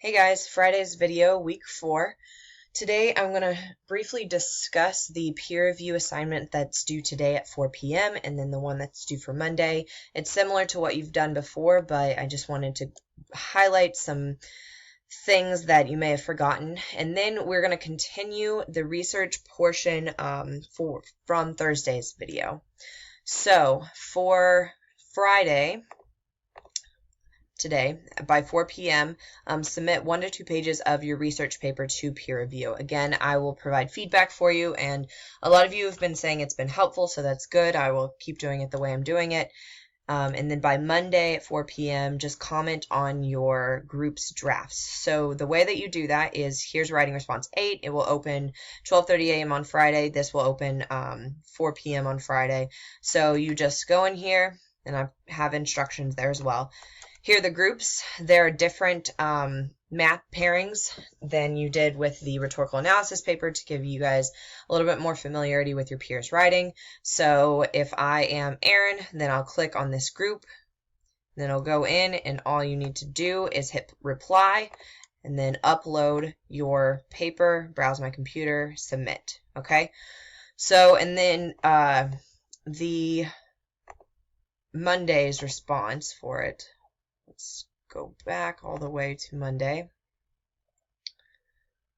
Hey guys, Friday's video, week 4. Today I'm going to briefly discuss the peer review assignment that's due today at 4 p.m. and then the one that's due for Monday. It's similar to what you've done before, but I just wanted to highlight some things that you may have forgotten. And then we're going to continue the research portion from Thursday's video. So for Friday, today by 4 p.m. Submit 1 to 2 pages of your research paper to peer review. Again, I will provide feedback for you, and a lot of you have been saying it's been helpful, so that's good. I will keep doing it the way I'm doing it. And then by Monday at 4 p.m., just comment on your group's drafts. So the way that you do that is, here's writing response 8. It will open 12:30 a.m. on Friday. This will open 4 p.m. on Friday. So you just go in here, and I have instructions there as well. Here are the groups. There are different math pairings than you did with the rhetorical analysis paper to give you guys a little bit more familiarity with your peers' writing. So if I am Aaron, then I'll click on this group, then I'll go in, and all you need to do is hit reply, and then upload your paper, browse my computer, submit. Okay? So, and then the Monday's response for it. Let's go back all the way to Monday.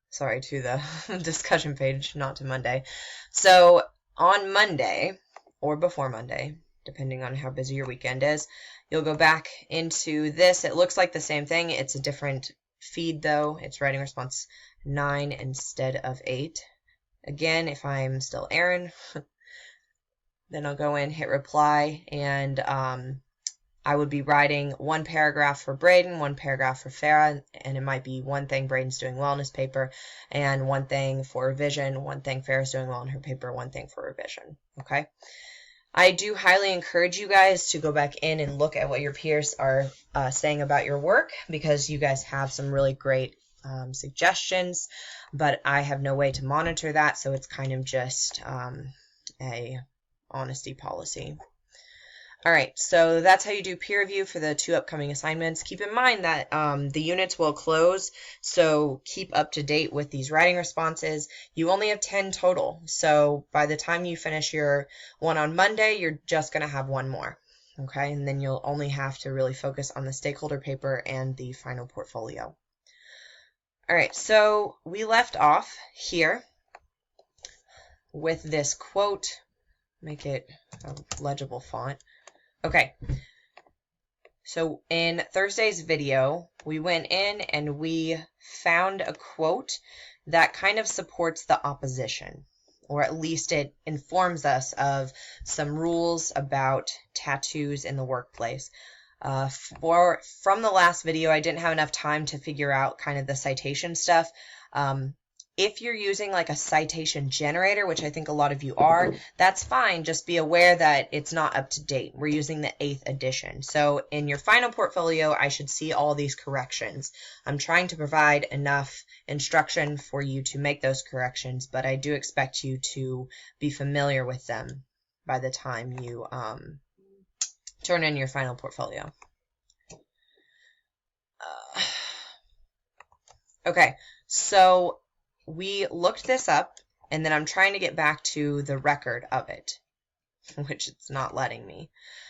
Sorry, to the discussion page, not to Monday. So on Monday, or before Monday, depending on how busy your weekend is, you'll go back into this. It looks like the same thing. It's a different feed, though. It's writing response 9 instead of 8. Again, if I'm still Aaron, then I'll go in, hit reply, and I would be writing 1 paragraph for Braden, 1 paragraph for Farah, and it might be 1 thing Braden's doing well in his paper, and 1 thing for revision, 1 thing Farah's doing well in her paper, 1 thing for revision. Okay? I do highly encourage you guys to go back in and look at what your peers are saying about your work, because you guys have some really great suggestions, but I have no way to monitor that, so it's kind of just a honesty policy. All right, so that's how you do peer review for the 2 upcoming assignments. Keep in mind that the units will close, so keep up to date with these writing responses. You only have 10 total, so by the time you finish your one on Monday, you're just going to have 1 more, okay? And then you'll only have to really focus on the stakeholder paper and the final portfolio. All right, so we left off here with this quote. Make it a legible font. Okay, so in Thursday's video, we went in and we found a quote that kind of supports the opposition, or at least it informs us of some rules about tattoos in the workplace. From the last video, I didn't have enough time to figure out kind of the citation stuff. If you're using like a citation generator, which I think a lot of you are, that's fine. Just be aware that it's not up to date. We're using the 8th edition. So in your final portfolio, I should see all these corrections. I'm trying to provide enough instruction for you to make those corrections, but I do expect you to be familiar with them by the time you turn in your final portfolio. Okay, so we looked this up, and then I'm trying to get back to the record of it, which it's not letting me.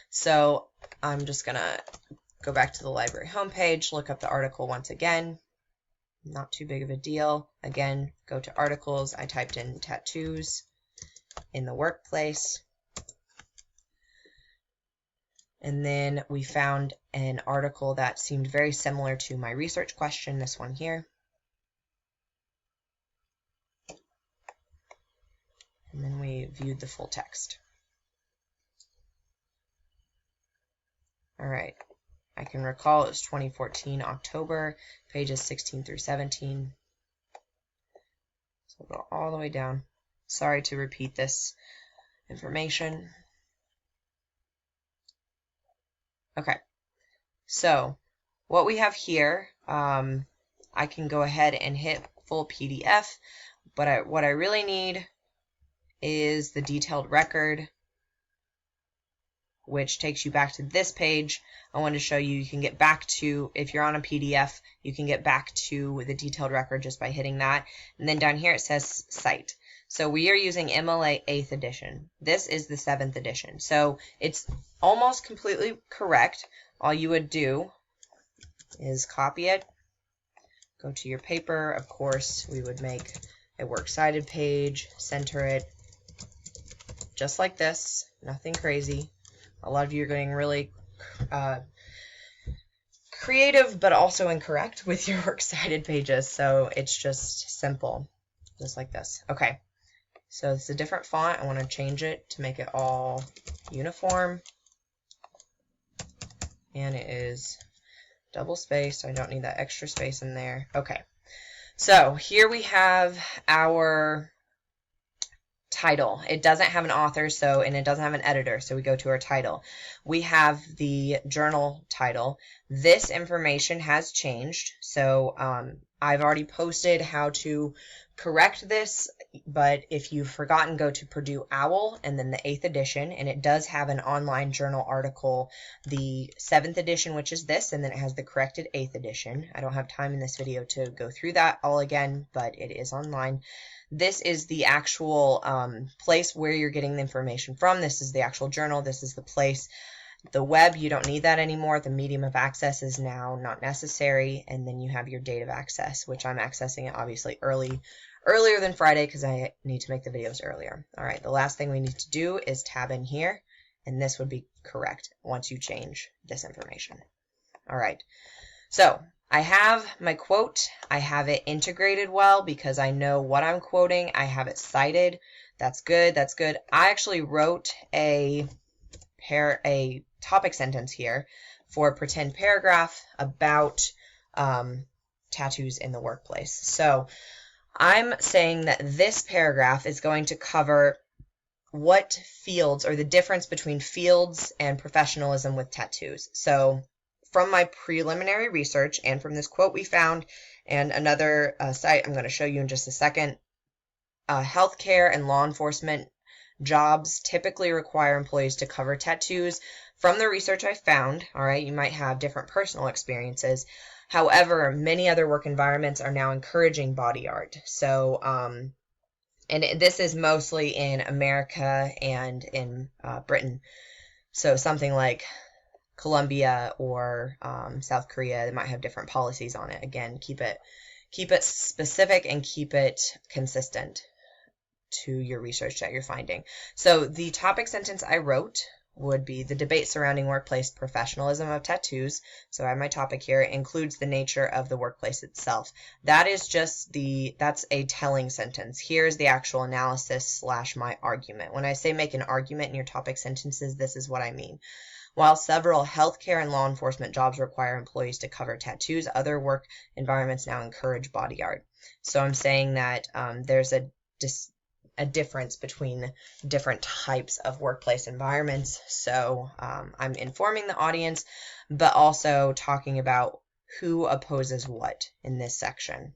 So I'm just going to go back to the library homepage, look up the article once again. Not too big of a deal. Again, go to articles. I typed in tattoos in the workplace. And then we found an article that seemed very similar to my research question, this one here. And then we viewed the full text. All right, I can recall it was 2014 October, pages 16 through 17. So we'll go all the way down. Sorry to repeat this information. Okay, so what we have here, I can go ahead and hit full PDF, but what I really need is the detailed record which takes you back to this page. I wanted to show you can get back to, if you're on a PDF, you can get back to the detailed record just by hitting that. And then down here it says Cite. So we are using MLA 8th edition. This is the 7th edition. So it's almost completely correct. All you would do is copy it, go to your paper. Of course, we would make a works cited page, center it, just like this. Nothing crazy. A lot of you are getting really creative, but also incorrect with your works cited pages. So it's just simple, just like this. Okay. So it's a different font. I want to change it to make it all uniform. And it is double spaced. I don't need that extra space in there. Okay. So here we have our title. It doesn't have an author, and it doesn't have an editor, so we go to our title. We have the journal title. This information has changed, so I've already posted how to correct this, but if you've forgotten, go to Purdue OWL and then the 8th edition, and it does have an online journal article, the 7th edition, which is this, and then it has the corrected 8th edition. I don't have time in this video to go through that all again, but it is online. This is the actual place where you're getting the information from. This is the actual journal. This is the place. The web, you don't need that anymore. The medium of access is now not necessary. And then you have your date of access, which I'm accessing it obviously earlier than Friday because I need to make the videos earlier. All right, the last thing we need to do is tab in here, and this would be correct once you change this information. All right, so I have my quote. I have it integrated well because I know what I'm quoting. I have it cited. That's good. That's good. I actually wrote a topic sentence here for a pretend paragraph about tattoos in the workplace. So I'm saying that this paragraph is going to cover what fields, or the difference between fields and professionalism with tattoos. So from my preliminary research and from this quote we found and another site I'm going to show you in just a second, healthcare and law enforcement jobs typically require employees to cover tattoos. From the research I found, all right, you might have different personal experiences. However, many other work environments are now encouraging body art. So, and this is mostly in America and in Britain. So something like Colombia or South Korea, they might have different policies on it. Again, keep it specific and keep it consistent to your research that you're finding. So the topic sentence I wrote would be the debate surrounding workplace professionalism of tattoos. So I have my topic here. It includes the nature of the workplace itself. That is just that's a telling sentence. Here's the actual analysis / my argument. When I say make an argument in your topic sentences, this is what I mean. While several healthcare and law enforcement jobs require employees to cover tattoos, other work environments now encourage body art. So I'm saying that there's a difference between different types of workplace environments. So I'm informing the audience, but also talking about who opposes what in this section.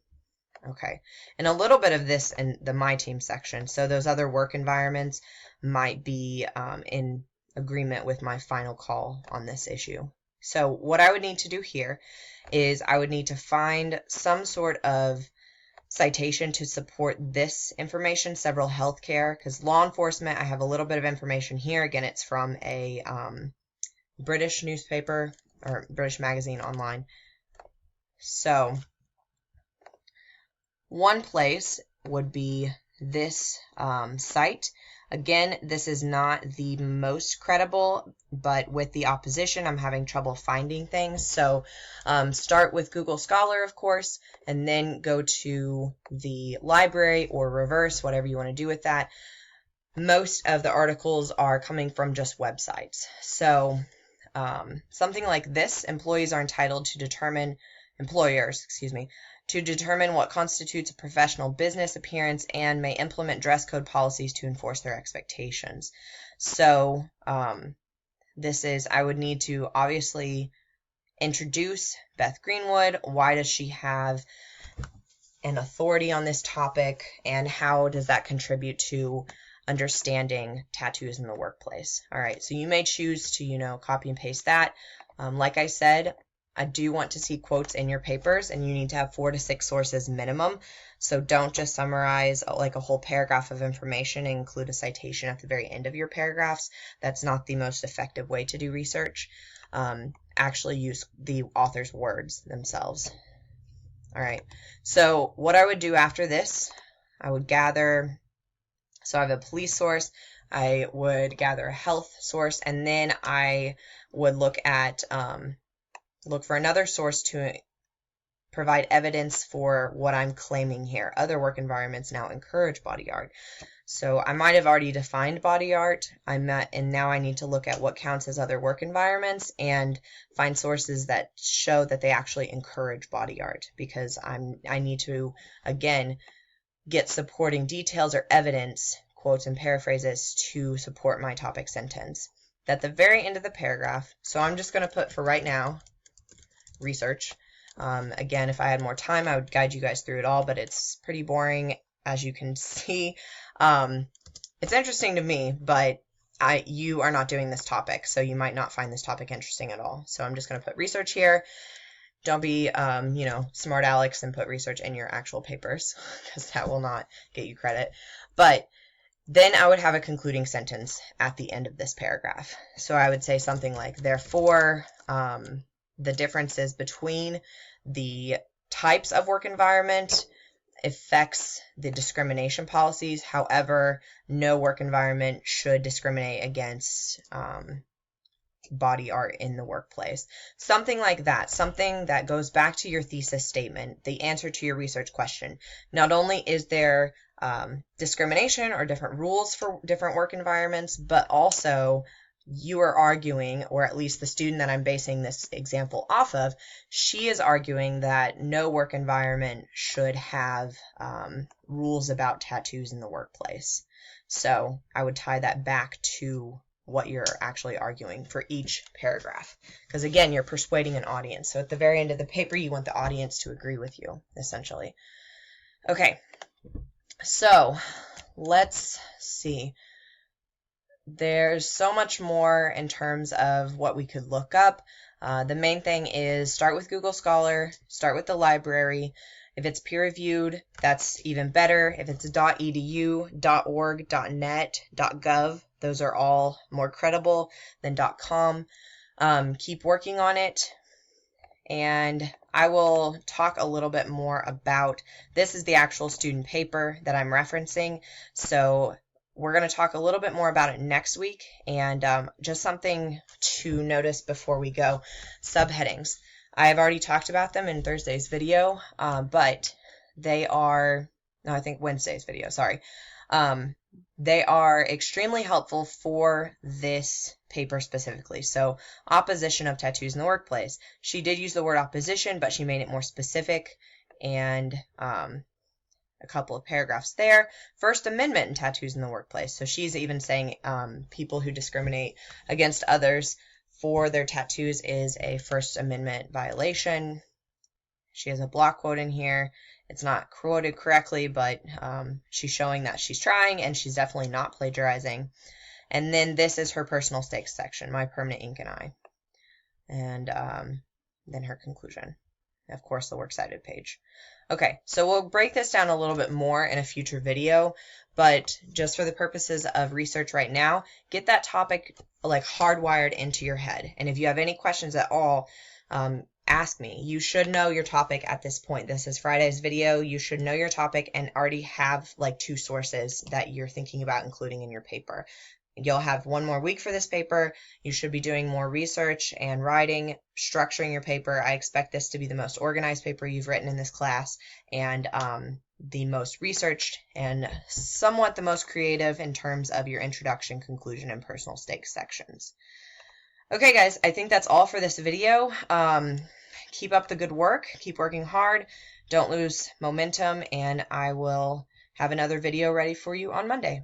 Okay, and a little bit of this in the My Team section. So those other work environments might be in agreement with my final call on this issue. So what I would need to do here is I would need to find some sort of citation to support this information, several healthcare, because law enforcement, I have a little bit of information here. Again, it's from a British newspaper or British magazine online. So one place would be this site. Again, this is not the most credible, but with the opposition, I'm having trouble finding things. So start with Google Scholar, of course, and then go to the library or reverse, whatever you want to do with that. Most of the articles are coming from just websites. So something like this, employers are entitled to determine, to determine what constitutes a professional business appearance and may implement dress code policies to enforce their expectations. So this is, I would need to obviously introduce Beth Greenwood. Why does she have an authority on this topic, and how does that contribute to understanding tattoos in the workplace. All right, so you may choose to, copy and paste that. Like I said, I do want to see quotes in your papers, and you need to have 4 to 6 sources minimum. So don't just summarize like a whole paragraph of information and include a citation at the very end of your paragraphs. That's not the most effective way to do research. Actually use the author's words themselves. All right, so what I would do after this, I would gather, so I have a police source, I would gather a health source, and then I would look for another source to provide evidence for what I'm claiming here. Other work environments now encourage body art. So I might have already defined body art, and now I need to look at what counts as other work environments and find sources that show that they actually encourage body art, because I need to, again, get supporting details or evidence, quotes and paraphrases, to support my topic sentence. At the very end of the paragraph, so I'm just going to put, for right now, research. Again, if I had more time, I would guide you guys through it all, but it's pretty boring, as you can see. It's interesting to me, but you are not doing this topic, so you might not find this topic interesting at all. So I'm just going to put research here. Don't be, smart Alex and put research in your actual papers, because that will not get you credit. But then I would have a concluding sentence at the end of this paragraph. So I would say something like, therefore, the differences between the types of work environment affects the discrimination policies. However, no work environment should discriminate against body art in the workplace. Something like that. Something that goes back to your thesis statement, the answer to your research question. Not only is there discrimination or different rules for different work environments, but also you are arguing, or at least the student that I'm basing this example off of, she is arguing that no work environment should have rules about tattoos in the workplace. So I would tie that back to what you're actually arguing for each paragraph. Because again, you're persuading an audience. So at the very end of the paper, you want the audience to agree with you, essentially. Okay, so let's see. There's so much more in terms of what we could look up. The main thing is start with Google Scholar, start with the library. If it's peer-reviewed, that's even better. If it's .edu, .org, .net, .gov, those are all more credible than .com. Keep working on it, and I will talk a little bit more about, this is the actual student paper that I'm referencing, so we're going to talk a little bit more about it next week. And just something to notice before we go, subheadings. I have already talked about them in Thursday's video, but they are, no, I think Wednesday's video, sorry. They are extremely helpful for this paper specifically. So opposition of tattoos in the workplace. She did use the word opposition, but she made it more specific, and a couple of paragraphs there. First Amendment and tattoos in the workplace. So she's even saying people who discriminate against others for their tattoos is a First Amendment violation. She has a block quote in here. It's not quoted correctly, but she's showing that she's trying, and she's definitely not plagiarizing. And then this is her personal stakes section, my permanent ink and I. And then her conclusion. Of course, the works cited page. Okay, so we'll break this down a little bit more in a future video, but just for the purposes of research right now, get that topic like hardwired into your head. And if you have any questions at all, ask me. You should know your topic at this point. This is Friday's video. You should know your topic and already have like 2 sources that you're thinking about including in your paper. You'll have 1 more week for this paper. You should be doing more research and writing, structuring your paper. I expect this to be the most organized paper you've written in this class, and the most researched and somewhat the most creative in terms of your introduction, conclusion, and personal stakes sections. Okay, guys, I think that's all for this video. Keep up the good work. Keep working hard. Don't lose momentum, and I will have another video ready for you on Monday.